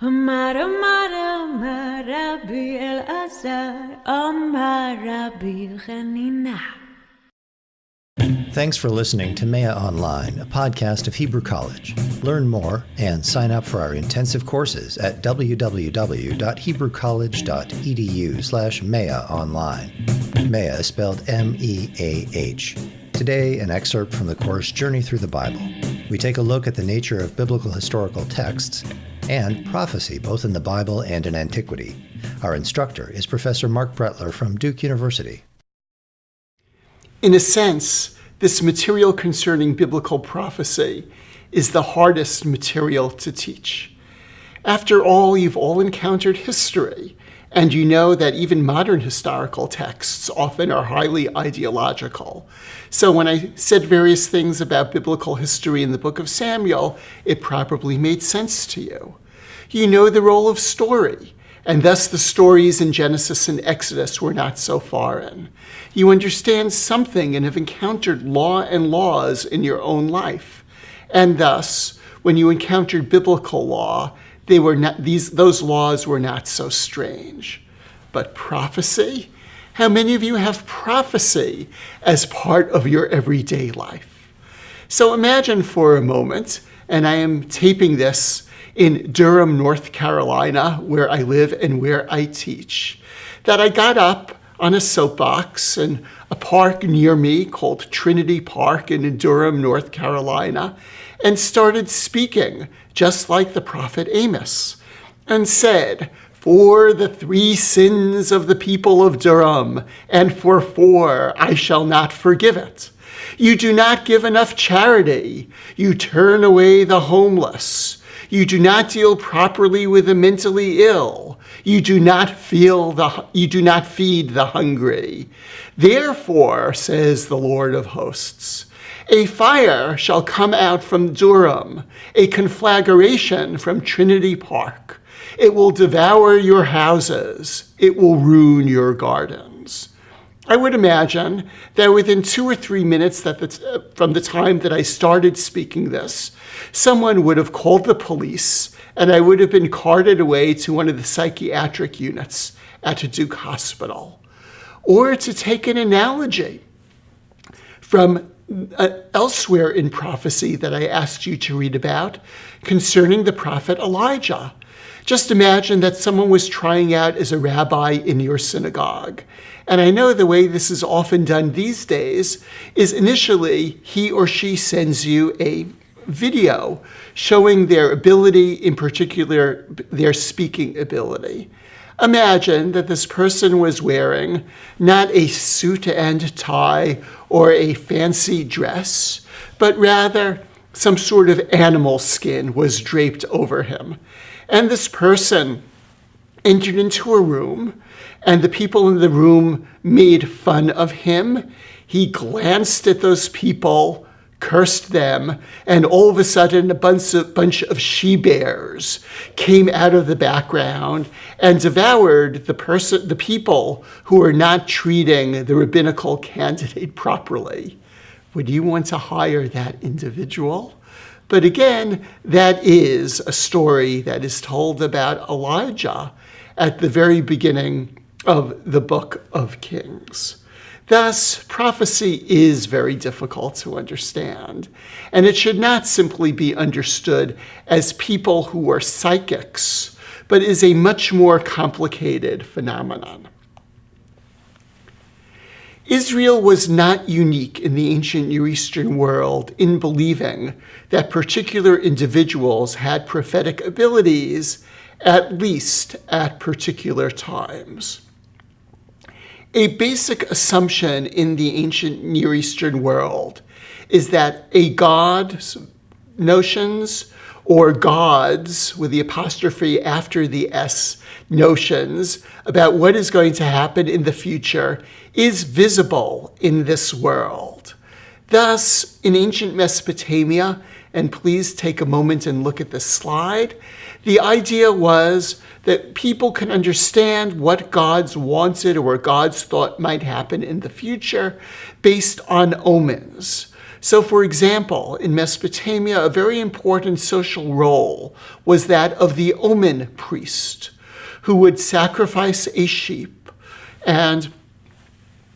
אמר אמר אמר רבי אלעזר, אמר רבי חנינא. Thanks for listening to Maya Online, a podcast of Hebrew College. Learn more and sign up for our intensive courses at www.hebrewcollege.edu/Maya Online. Maya is spelled M-E-A-H. Today, an excerpt from the course Journey Through the Bible. We take a look at the nature of biblical historical texts and prophecy, both in the Bible and in antiquity. Our instructor is Professor Marc Brettler from Duke University. In a sense, this material concerning biblical prophecy is the hardest material to teach. After all, you've all encountered history, and you know that even modern historical texts often are highly ideological. So when I said various things about biblical history in the book of Samuel, it probably made sense to you. You know the role of story, and thus the stories in Genesis and Exodus were not so foreign. You understand something and have encountered law and laws in your own life. And thus, when you encountered biblical law, those laws were not so strange. But prophecy? How many of you have prophecy as part of your everyday life? So imagine for a moment, and I am taping this in Durham, North Carolina, where I live and where I teach, that I got up on a soapbox in a park near me called Trinity Park in Durham, North Carolina, and started speaking just like the prophet Amos, and said, "For the 3 sins of the people of Durham, and for 4 I shall not forgive it. You do not give enough charity. You turn away the homeless. You do not deal properly with the mentally ill. You do not feed the hungry. Therefore, says the Lord of hosts, a fire shall come out from Durham, a conflagration from Trinity Park. It will devour your houses. It will ruin your gardens." I would imagine that within 2 or 3 minutes from the time that I started speaking this, someone would have called the police and I would have been carted away to one of the psychiatric units at a Duke hospital. Or to take an analogy from elsewhere in prophecy that I asked you to read about concerning the prophet Elijah. Just imagine that someone was trying out as a rabbi in your synagogue. And I know the way this is often done these days is initially he or she sends you a video showing their ability, in particular their speaking ability. Imagine that this person was wearing not a suit and tie or a fancy dress, but rather some sort of animal skin was draped over him. And this person entered into a room, and the people in the room made fun of him. He glanced at those people, cursed them, and all of a sudden a bunch of she-bears came out of the background and devoured the people who were not treating the rabbinical candidate properly. Would you want to hire that individual? But again, that is a story that is told about Elijah at the very beginning of the book of Kings. Thus, prophecy is very difficult to understand, and it should not simply be understood as people who are psychics, but is a much more complicated phenomenon. Israel was not unique in the ancient Near Eastern world in believing that particular individuals had prophetic abilities, at least at particular times. A basic assumption in the ancient Near Eastern world is that a god's notions, or gods with the apostrophe after the S, notions about what is going to happen in the future is visible in this world. Thus, in ancient Mesopotamia, and please take a moment and look at this slide, the idea was that people can understand what gods wanted or what gods thought might happen in the future based on omens. So, for example, in Mesopotamia, a very important social role was that of the omen priest, who would sacrifice a sheep and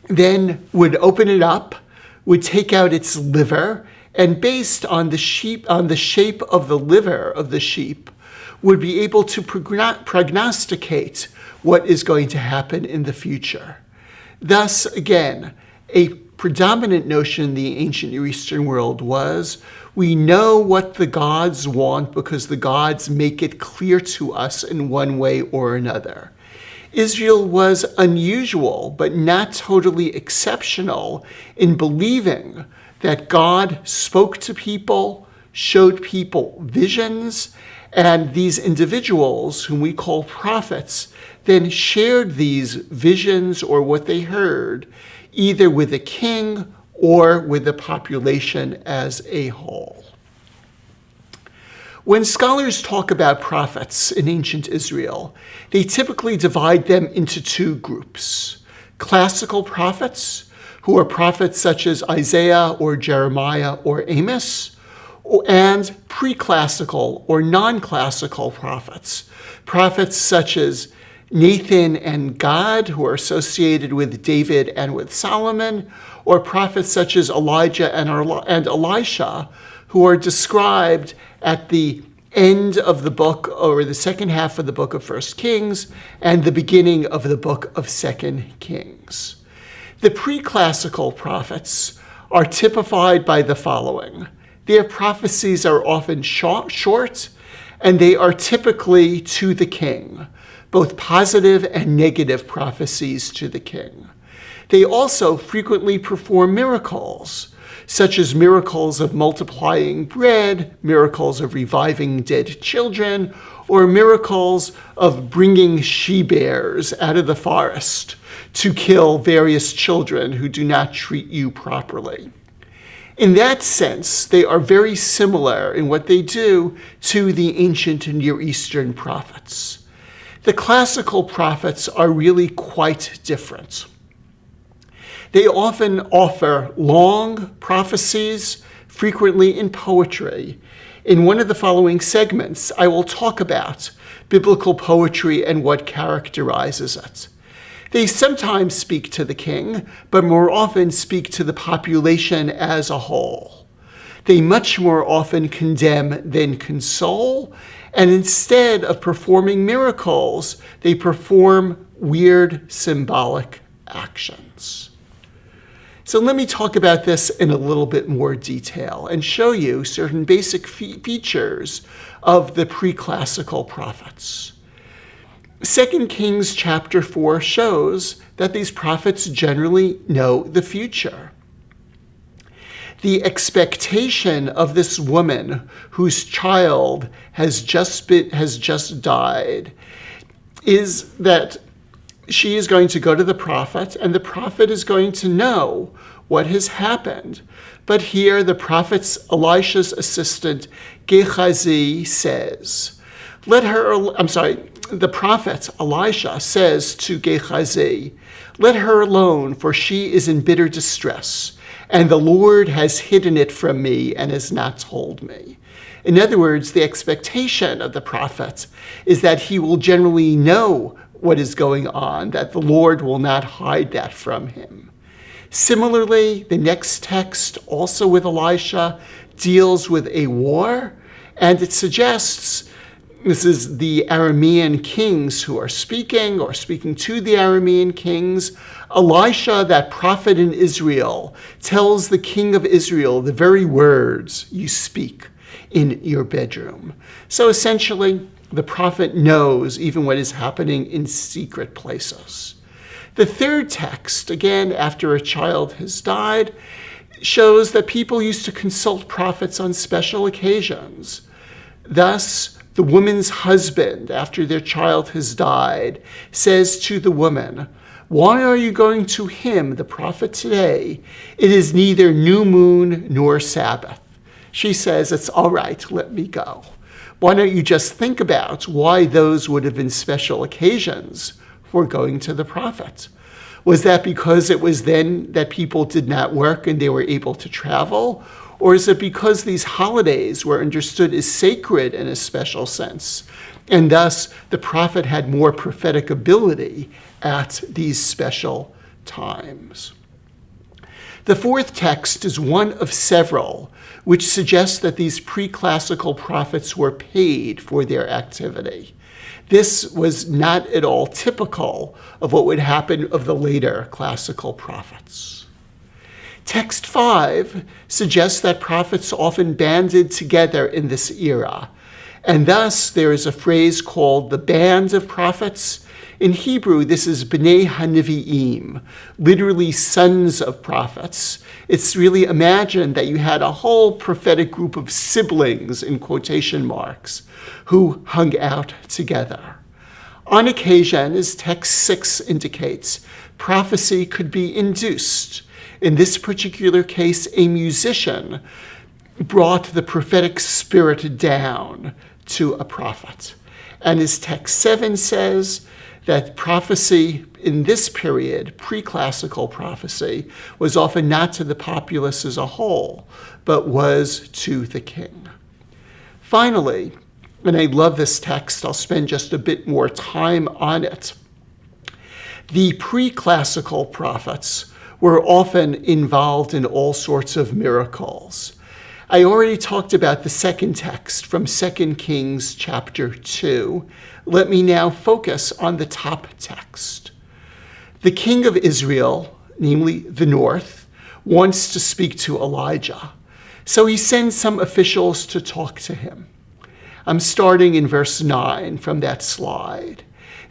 then would open it up, would take out its liver, and based on the shape of the liver of the sheep, would be able to prognosticate what is going to happen in the future. Thus, again, a predominant notion in the ancient Near Eastern world was, we know what the gods want because the gods make it clear to us in one way or another. Israel was unusual, but not totally exceptional in believing that God spoke to people, showed people visions, and these individuals, whom we call prophets, then shared these visions or what they heard, either with a king or with the population as a whole. When scholars talk about prophets in ancient Israel, they typically divide them into two groups: classical prophets, who are prophets such as Isaiah or Jeremiah or Amos, and pre-classical or non-classical prophets, prophets such as Nathan and Gad, who are associated with David and with Solomon, or prophets such as Elijah and Elisha, who are described at the end of the book, or the second half of the book of 1 Kings, and the beginning of the book of 2 Kings. The pre-classical prophets are typified by the following. Their prophecies are often short, and they are typically to the king, both positive and negative prophecies to the king. They also frequently perform miracles, such as miracles of multiplying bread, miracles of reviving dead children, or miracles of bringing she-bears out of the forest to kill various children who do not treat you properly. In that sense, they are very similar in what they do to the ancient Near Eastern prophets. The classical prophets are really quite different. They often offer long prophecies, frequently in poetry. In one of the following segments, I will talk about biblical poetry and what characterizes it. They sometimes speak to the king, but more often speak to the population as a whole. They much more often condemn than console, and instead of performing miracles, they perform weird symbolic actions. So let me talk about this in a little bit more detail and show you certain basic features of the pre-classical prophets. 2 Kings chapter 4 shows that these prophets generally know the future. The expectation of this woman whose child has just died is that she is going to go to the prophet, and the prophet is going to know what has happened. But here the Elisha's assistant Gehazi says, the prophet Elisha says to Gehazi, "Let her alone, for she is in bitter distress, and the Lord has hidden it from me and has not told me." In other words, the expectation of the prophet is that he will generally know what is going on, that the Lord will not hide that from him. Similarly, the next text, also with Elisha, deals with a war, and it suggests, this is the Aramean kings who are speaking, or speaking to the Aramean kings. Elisha, that prophet in Israel, tells the king of Israel the very words you speak in your bedroom. So essentially, the prophet knows even what is happening in secret places. The third text, again, after a child has died, shows that people used to consult prophets on special occasions. Thus, the woman's husband, after their child has died, says to the woman, "Why are you going to him, the prophet, today? It is neither new moon nor Sabbath." She says, "It's all right, let me go." Why don't you just think about why those would have been special occasions for going to the prophet? Was that because it was then that people did not work and they were able to travel? Or is it because these holidays were understood as sacred in a special sense, and thus the prophet had more prophetic ability at these special times? The fourth text is one of several which suggests that these pre-classical prophets were paid for their activity. This was not at all typical of what would happen of the later classical prophets. Text 5 suggests that prophets often banded together in this era, and thus there is a phrase called the band of prophets. In Hebrew, this is B'nai HaNevi'im, literally sons of prophets. It's really imagined that you had a whole prophetic group of siblings, in quotation marks, who hung out together. On occasion, as text 6 indicates, prophecy could be induced. In this particular case, a musician brought the prophetic spirit down to a prophet. And as text 7 says, that prophecy in this period, pre-classical prophecy, was often not to the populace as a whole, but was to the king. Finally, and I love this text, I'll spend just a bit more time on it. The pre-classical prophets were often involved in all sorts of miracles. I already talked about the second text from 2 Kings chapter 2. Let me now focus on the top text. The king of Israel, namely the north, wants to speak to Elijah. So he sends some officials to talk to him. I'm starting in verse 9 from that slide.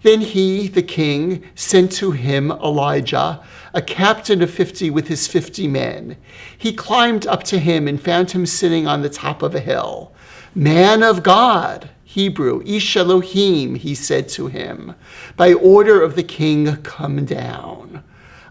Then he, the king, sent to him Elijah, a captain of 50 with his 50 men. He climbed up to him and found him sitting on the top of a hill. Man of God, Hebrew, Ish Elohim, he said to him, by order of the king, come down.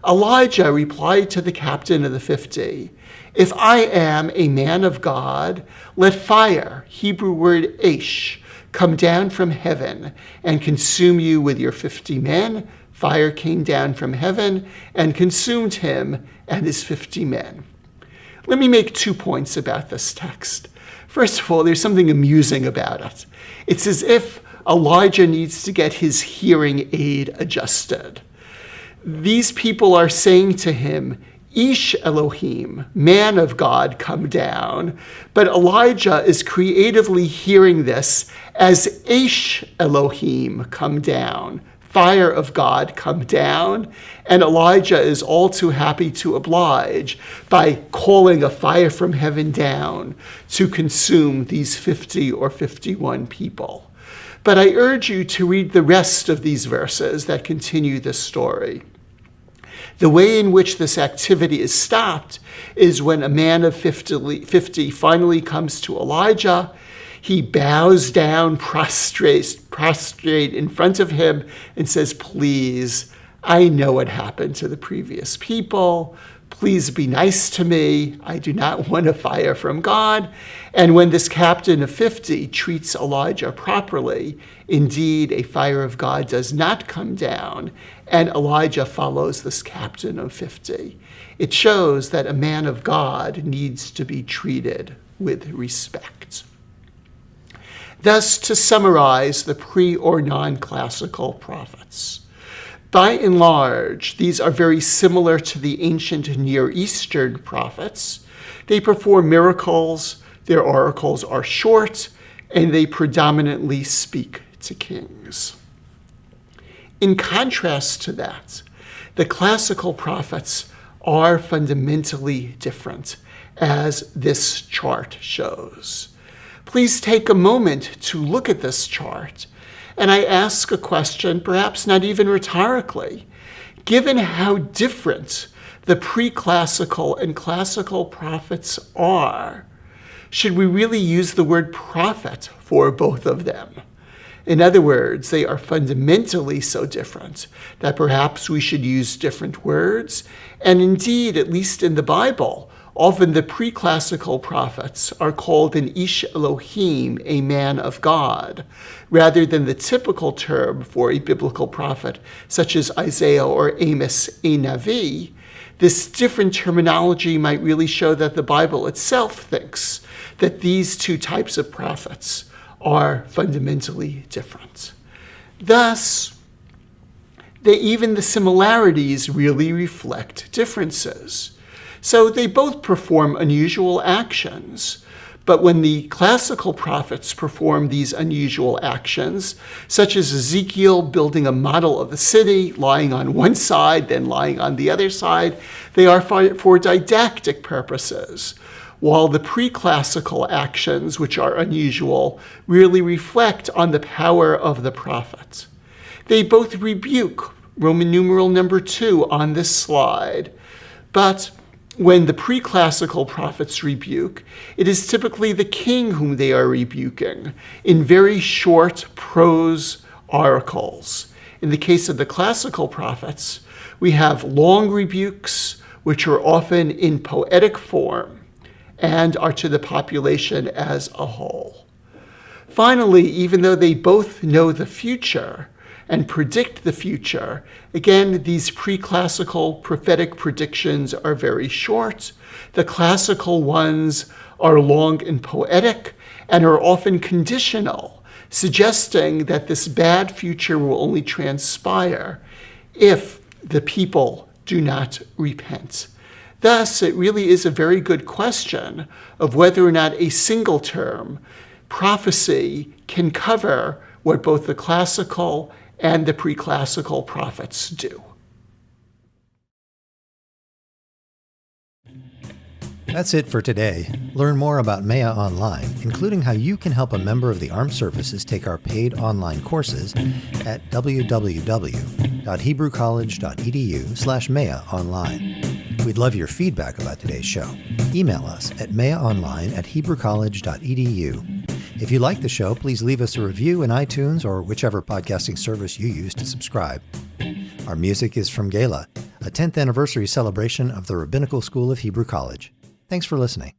Elijah replied to the captain of the 50, if I am a man of God, let fire, Hebrew word Aish, come down from heaven and consume you with your 50 men. Fire came down from heaven and consumed him and his 50 men. Let me make 2 points about this text. First of all, there's something amusing about it. It's as if Elijah needs to get his hearing aid adjusted. These people are saying to him, Ish Elohim, man of God, come down. But Elijah is creatively hearing this as Aish Elohim, come down. Fire of God, come down. And Elijah is all too happy to oblige by calling a fire from heaven down to consume these 50 or 51 people. But I urge you to read the rest of these verses that continue this story. The way in which this activity is stopped is when a man of 50 finally comes to Elijah. He bows down, prostrate in front of him, and says, please, I know what happened to the previous people. Please be nice to me. I do not want a fire from God. And when this captain of 50 treats Elijah properly, indeed, a fire of God does not come down, and Elijah follows this captain of 50. It shows that a man of God needs to be treated with respect. Thus, to summarize the pre- or non-classical prophets, by and large, these are very similar to the ancient Near Eastern prophets. They perform miracles, their oracles are short, and they predominantly speak to kings. In contrast to that, the classical prophets are fundamentally different, as this chart shows. Please take a moment to look at this chart, and I ask a question, perhaps not even rhetorically. Given how different the pre-classical and classical prophets are, should we really use the word prophet for both of them? In other words, they are fundamentally so different that perhaps we should use different words. And indeed, at least in the Bible, Often the pre-classical prophets are called an Ish Elohim, a man of God, rather than the typical term for a biblical prophet, such as Isaiah or Amos, a Navi. This different terminology might really show that the Bible itself thinks that these two types of prophets are fundamentally different. Thus, even the similarities really reflect differences. So they both perform unusual actions. But when the classical prophets perform these unusual actions, such as Ezekiel building a model of the city, lying on one side, then lying on the other side, they are for didactic purposes, while the pre-classical actions, which are unusual, really reflect on the power of the prophet. They both rebuke, Roman numeral number 2 on this slide, but when the pre-classical prophets rebuke, it is typically the king whom they are rebuking in very short prose oracles. In the case of the classical prophets, we have long rebukes, which are often in poetic form and are to the population as a whole. Finally, even though they both know the future and predict the future, again, these pre-classical prophetic predictions are very short. The classical ones are long and poetic and are often conditional, suggesting that this bad future will only transpire if the people do not repent. Thus, it really is a very good question of whether or not a single term, prophecy, can cover what both the classical and the pre-classical prophets do. That's it for today. Learn more about Maya online, including how you can help a member of the armed services take our paid online courses at www.hebrewcollege.edu/Maya online. We'd love your feedback about today's show. Email us at mayaonline@hebrewcollege.edu. If you like the show, please leave us a review in iTunes or whichever podcasting service you use to subscribe. Our music is from Gala, a 10th anniversary celebration of the Rabbinical School of Hebrew College. Thanks for listening.